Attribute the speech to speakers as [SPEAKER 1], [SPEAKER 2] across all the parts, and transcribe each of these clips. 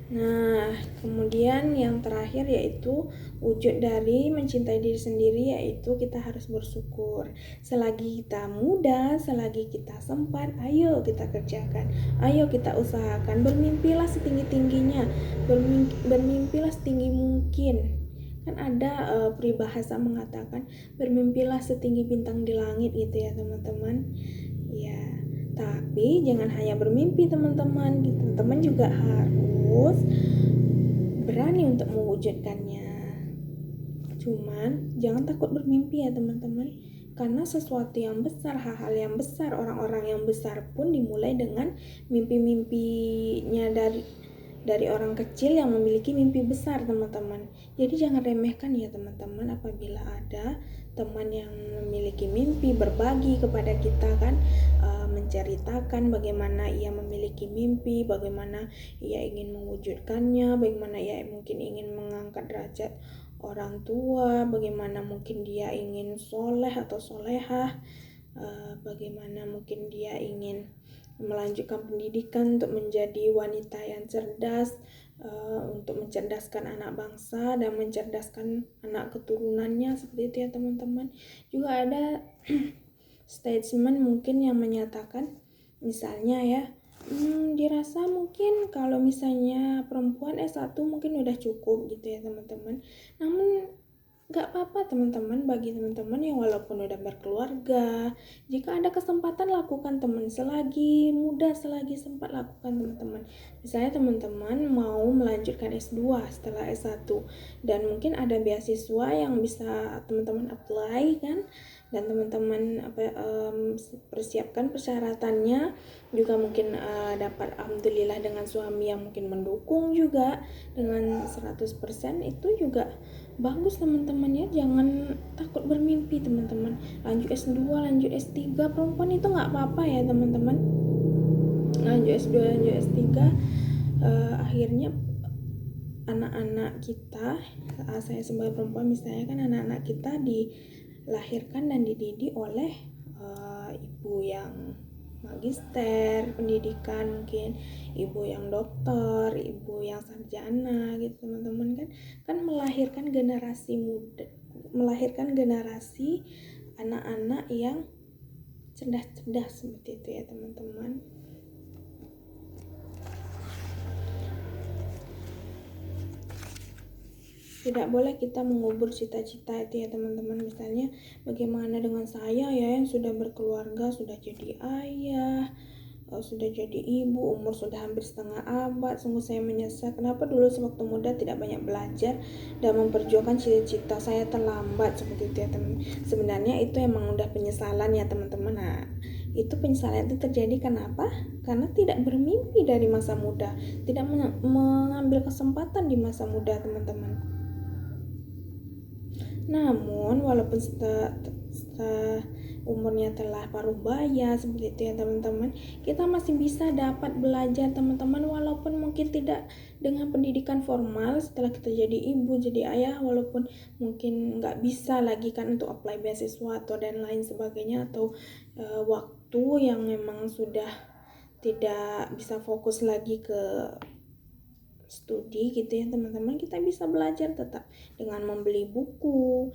[SPEAKER 1] Nah, kemudian yang terakhir yaitu wujud dari mencintai diri sendiri, yaitu kita harus bersyukur. Selagi kita muda, selagi kita sempat, ayo kita kerjakan, ayo kita usahakan. Bermimpilah setinggi-tingginya, bermimpilah setinggi mungkin. Kan ada peribahasa mengatakan bermimpilah setinggi bintang di langit gitu ya teman-teman. Ya, tapi jangan hanya bermimpi teman-teman, gitu. Teman juga harus berani untuk mewujudkannya. Cuman jangan takut bermimpi ya teman-teman, karena sesuatu yang besar, hal-hal yang besar, orang-orang yang besar pun dimulai dengan mimpi-mimpinya dari orang kecil yang memiliki mimpi besar teman-teman. Jadi jangan remehkan ya teman-teman apabila ada teman yang memiliki mimpi, berbagi kepada kita kan, menceritakan bagaimana ia memiliki mimpi, bagaimana ia ingin mewujudkannya, bagaimana ia mungkin ingin mengangkat derajat orang tua, bagaimana mungkin dia ingin soleh atau solehah, bagaimana mungkin dia ingin melanjutkan pendidikan untuk menjadi wanita yang cerdas, untuk mencerdaskan anak bangsa dan mencerdaskan anak keturunannya, seperti itu ya teman-teman. Juga ada statement mungkin yang menyatakan, misalnya ya, dirasa mungkin kalau misalnya perempuan S1 mungkin udah cukup gitu ya teman-teman. Namun gak apa-apa teman-teman, bagi teman-teman yang walaupun udah berkeluarga, jika ada kesempatan lakukan teman, selagi muda, selagi sempat lakukan teman-teman. Misalnya teman-teman mau melanjutkan S2 setelah S1 dan mungkin ada beasiswa yang bisa teman-teman apply kan, dan teman-teman persiapkan persyaratannya juga, mungkin dapat alhamdulillah dengan suami yang mungkin mendukung juga dengan 100%, itu juga bagus teman-teman ya. Jangan takut bermimpi teman-teman, lanjut S2, lanjut S3, perempuan itu nggak apa-apa ya teman-teman. Lanjut S2, lanjut S3, akhirnya anak-anak kita, saya sebagai perempuan misalnya kan, anak-anak kita dilahirkan dan dididik oleh ibu yang magister pendidikan, mungkin ibu yang dokter, ibu yang sarjana gitu teman-teman kan melahirkan generasi muda, melahirkan generasi anak-anak yang cerdas-cerdas, seperti itu ya teman-teman. Tidak boleh kita mengubur cita-cita itu ya teman-teman. Misalnya bagaimana dengan saya ya yang sudah berkeluarga, sudah jadi ayah, sudah jadi ibu, umur sudah hampir setengah abad. Sungguh saya menyesal kenapa dulu sewaktu muda tidak banyak belajar dan memperjuangkan cita-cita. Saya terlambat, seperti itu ya teman. Sebenarnya itu emang udah penyesalan ya teman-teman. Nah, itu penyesalan itu terjadi kenapa? Karena tidak bermimpi dari masa muda, tidak mengambil kesempatan di masa muda teman-teman. Namun walaupun setelah umurnya telah paruh baya, seperti itu ya teman-teman, kita masih bisa dapat belajar teman-teman, walaupun mungkin tidak dengan pendidikan formal. Setelah kita jadi ibu, jadi ayah, walaupun mungkin nggak bisa lagi kan untuk apply beasiswa atau dan lain sebagainya, atau waktu yang memang sudah tidak bisa fokus lagi ke studi gitu ya teman-teman, kita bisa belajar tetap dengan membeli buku.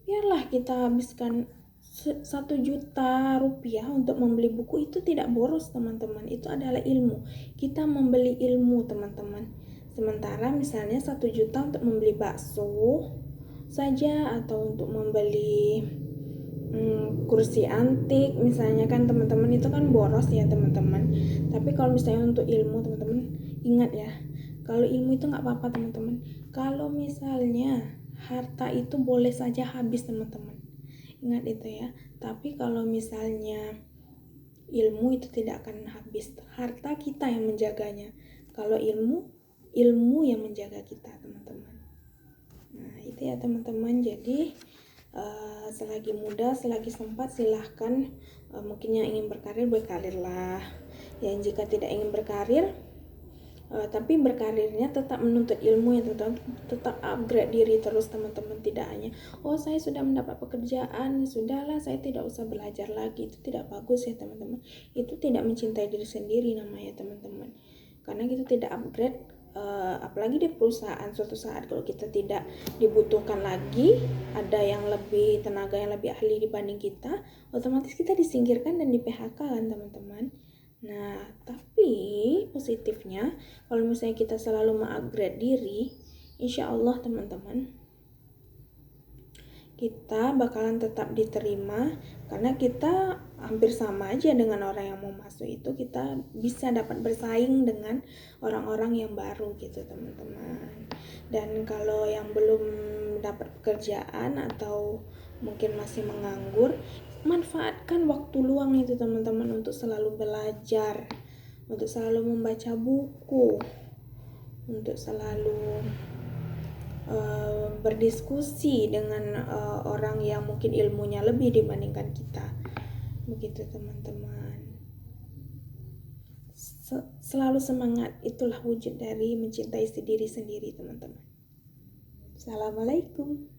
[SPEAKER 1] Biarlah kita habiskan 1 juta rupiah untuk membeli buku, itu tidak boros teman-teman, itu adalah ilmu. Kita membeli ilmu teman-teman. Sementara misalnya 1 juta untuk membeli bakso saja, atau untuk membeli kursi antik misalnya kan teman-teman, itu kan boros ya teman-teman. Tapi kalau misalnya untuk ilmu teman-teman, ingat ya, kalau ilmu itu nggak apa-apa teman-teman. Kalau misalnya harta itu boleh saja habis teman-teman, ingat itu ya. Tapi kalau misalnya ilmu itu tidak akan habis, harta kita yang menjaganya. Kalau ilmu yang menjaga kita teman-teman. Nah itu ya teman-teman. Jadi selagi muda, selagi sempat, silahkan. Mungkin yang ingin berkarir, berkarirlah. Yang jika tidak ingin berkarir, tapi berkarirnya tetap menuntut ilmu, yang tetap upgrade diri terus teman-teman. Tidak hanya saya sudah mendapat pekerjaan, sudahlah saya tidak usah belajar lagi. Itu tidak bagus ya teman-teman. Itu tidak mencintai diri sendiri namanya teman-teman, karena kita tidak upgrade apalagi di perusahaan, suatu saat kalau kita tidak dibutuhkan lagi, ada yang lebih tenaga yang lebih ahli dibanding kita, otomatis kita disingkirkan dan di PHK kan teman-teman. Nah, tapi positifnya kalau misalnya kita selalu mengupgrade diri, insya Allah teman-teman, kita bakalan tetap diterima karena kita hampir sama aja dengan orang yang mau masuk itu, kita bisa dapat bersaing dengan orang-orang yang baru gitu teman-teman. Dan kalau yang belum dapat pekerjaan atau mungkin masih menganggur, manfaatkan waktu luang itu teman-teman untuk selalu belajar, untuk selalu membaca buku, untuk selalu berdiskusi dengan orang yang mungkin ilmunya lebih dibandingkan kita. Begitu teman-teman. Selalu semangat, itulah wujud dari mencintai diri sendiri teman-teman. Assalamualaikum.